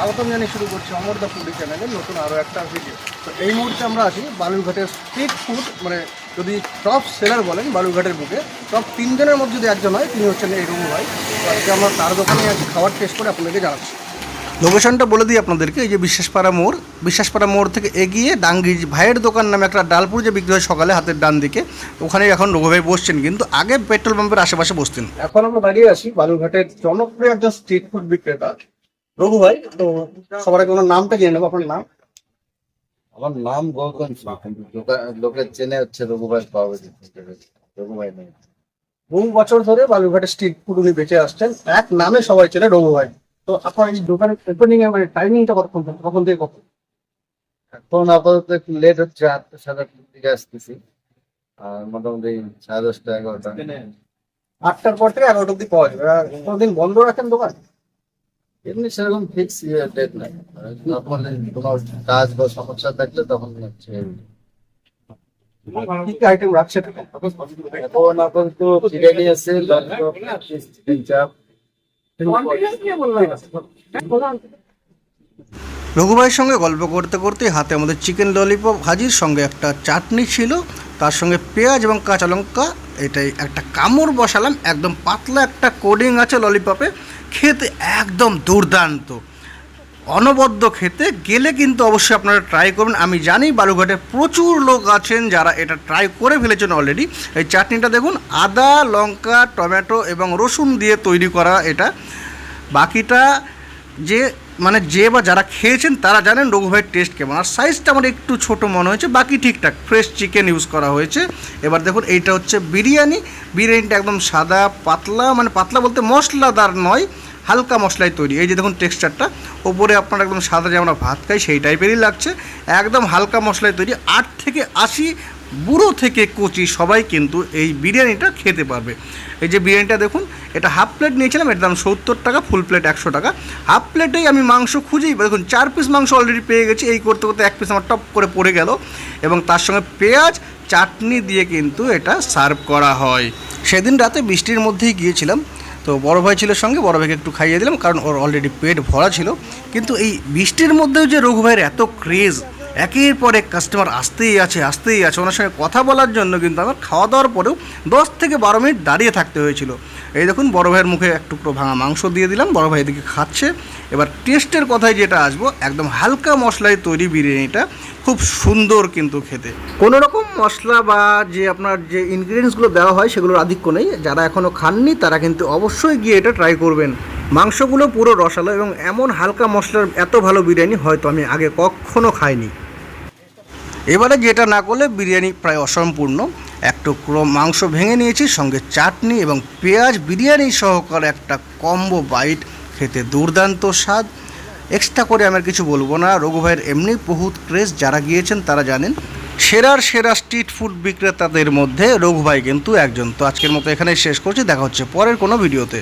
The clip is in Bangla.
স্বাগতম জানিয়ে শুরু করছি অমর দা ফুডি চ্যানেলের নতুন আরও একটা ভিডিও। তো এই মুহূর্তে আমরা আছি বালুরঘাটের স্ট্রিট ফুড, মানে যদি টপ সেলার বলেন বালুরঘাটের বুকে টপ 3 জনের মধ্যে যদি একজন হয় তিনি হচ্ছেন এই রঘু ভাই। তো আজকে আমরা তার দোকানে আছি, খাবার টেস্ট করে আপনাদেরকে জানাচ্ছি। লোকেশনটা বলে দিই আপনাদেরকে, এই যে বিশ্বাসপাড়া মোড় থেকে এগিয়ে ডাঙ্গি ভাইয়ের দোকান নামে একটা ডালপুর যে বিক্রি হয় সকালে হাতের ডান দিকে, ওখানে এখন রঘু ভাই বসছেন, কিন্তু আগে পেট্রোল পাম্পের আশেপাশে বসতেন। এখন আমরা দাঁড়িয়ে আছি বালুরঘাটের জনপ্রিয় একজন স্ট্রিট ফুড বিক্রেতা রঘু ভাই। তো সবার আগে ওনার নামটা জেনে নেবো। আপনার নাম? আমার নাম গৌতম সিং, কিন্তু লোকের চেনে হচ্ছে রঘু ভাই পাওয়া রঘু ভাই নেই। বহু বছর ধরে বালুরঘাটের স্ট্রিট ফুড উনি বেঁচে আসছেন, এক নামে সবাই চেনে রঘু ভাই। তো আপনার এই দোকানের ওপেনিং এর মানে টাইমিংটা কখন থেকে কখন? এখন আপাতত একটু লেট হচ্ছে, 8টা-7টার দিকে আসতেছি। আর মোটামুটি 10:30 11টা। 8টার পর থেকে 11টা অব্দি পাওয়া যাবে। আর কোনোদিন বন্ধ রাখেন দোকান? এমনি সেরকম ফিক্স ডেট নাই, নর্মালি কোনো কাজ বা সমস্যা থাকলে তখন হচ্ছে। কি কি আইটেম রাখছেন? এখন আপাতত বিরিয়ানি আছে, ললিপপ, চিকেন চাপ। রঘু ভাইয়ের সঙ্গে গল্প করতে করতে হাতে আমাদের চিকেন ললিপপ হাজির, সঙ্গে একটা চাটনি ছিল, তার সঙ্গে পেঁয়াজ এবং কাঁচা লঙ্কা। এটাই একটা কামড় বসালাম, একদম পাতলা একটা কোডিং আছে ললিপপে, খেতে একদম দুর্দান্ত, অনবদ্য খেতে। গেলে কিন্তু অবশ্যই আপনারা ট্রাই করবেন। আমি জানি বালুরঘাটে প্রচুর লোক আছেন যারা এটা ট্রাই করে ফেলেছেন অলরেডি। এই চাটনিটা দেখুন, আদা, লঙ্কা, টমেটো এবং রসুন দিয়ে তৈরি করা এটা। বাকিটা যে বা যারা খেয়েছেন তারা জানেন রঘু ভাইয়ের টেস্ট কেমন। আর সাইজটা আমার একটু ছোট মনে হয়েছে, বাকি ঠিকঠাক। ফ্রেশ চিকেন ইউজ করা হয়েছে। এবার দেখুন, এইটা হচ্ছে বিরিয়ানিটা একদম সাদা পাতলা, মানে পাতলা বলতে মশলাদার নয়, হালকা মশলায় তৈরি। এই যে দেখুন টেক্সচারটা, ওপরে আপনার একদম সাদা যে আমরা ভাত খাই সেই টাইপেরই লাগছে, একদম হালকা মশলায় তৈরি। 8 থেকে 80 বুড়ো থেকে কচি সবাই কিন্তু এই বিরিয়ানিটা খেতে পারবে। এই যে বিরিয়ানিটা দেখুন, এটা হাফ প্লেট নিয়েছিলাম, এর দাম 70 টাকা, ফুল প্লেট 100 টাকা। হাফ প্লেটেই আমি মাংস খুঁজেই দেখুন 4 পিস মাংস অলরেডি পেয়ে গেছি। এই করতে করতে 1 পিস আমার টপ করে পড়ে গেল, এবং তার সঙ্গে পেঁয়াজ চাটনি দিয়ে কিন্তু এটা সার্ভ করা হয়। সেদিন রাতে বৃষ্টির মধ্যেই গিয়েছিলাম, তো বড় ভাই ছিল সঙ্গে, বড় ভাইকে একটু খাইয়ে দিলাম, কারণ ওর অলরেডি পেট ভরা ছিল। কিন্তু এই বৃষ্টির মধ্যেও যে রঘু ভাইয়ের এত ক্রেজ, একের পর এক কাস্টমার আসতেই আছে। ওনার সঙ্গে কথা বলার জন্য কিন্তু আমার খাওয়া দাওয়ার পরেও 10 থেকে 12 মিনিট দাঁড়িয়ে থাকতে হয়েছিল। এই দেখুন, বড় ভাইয়ের মুখে এক টুকরো ভাঙা মাংস দিয়ে দিলাম, বড় ভাই এদিকে খাচ্ছে। এবার টেস্টের কথায় যেটা আসবো, একদম হালকা মশলায় তৈরি বিরিয়ানিটা খুব সুন্দর কিন্তু খেতে। কোনো রকম মশলা বা যে আপনার যে ইনগ্রিডিয়েন্টসগুলো দেওয়া হয় সেগুলোর আধিক্য নেই। যারা এখনও খাননি তারা কিন্তু অবশ্যই গিয়ে এটা ট্রাই করবেন। মাংসগুলো পুরো রসালো, এবং এমন হালকা মশলার এত ভালো বিরিয়ানি হয়তো আমি আগে কখনো খাইনি। এবারে যেটা না করলে বিরিয়ানি প্রায় অসম্পূর্ণ। এক টুকরো মাংস ভেঙে নিয়েছি, সঙ্গে চাটনি এবং পেঁয়াজ বিরিয়ানি সহকারে একটা কম্বো বাইট, খেতে দুর্দান্ত স্বাদ। এক্সট্রা করে আমার কিছু বলবো না, রঘু ভাইয়ের এমনি বহুত ক্রেজ, যারা গিয়েছেন তারা জানেন। সেরা স্ট্রিট ফুড বিক্রেতাদের মধ্যে রঘু ভাই কিন্তু একজন। তো আজকের মতো এখানেই শেষ করছি, দেখা হচ্ছে পরের কোনো ভিডিওতে।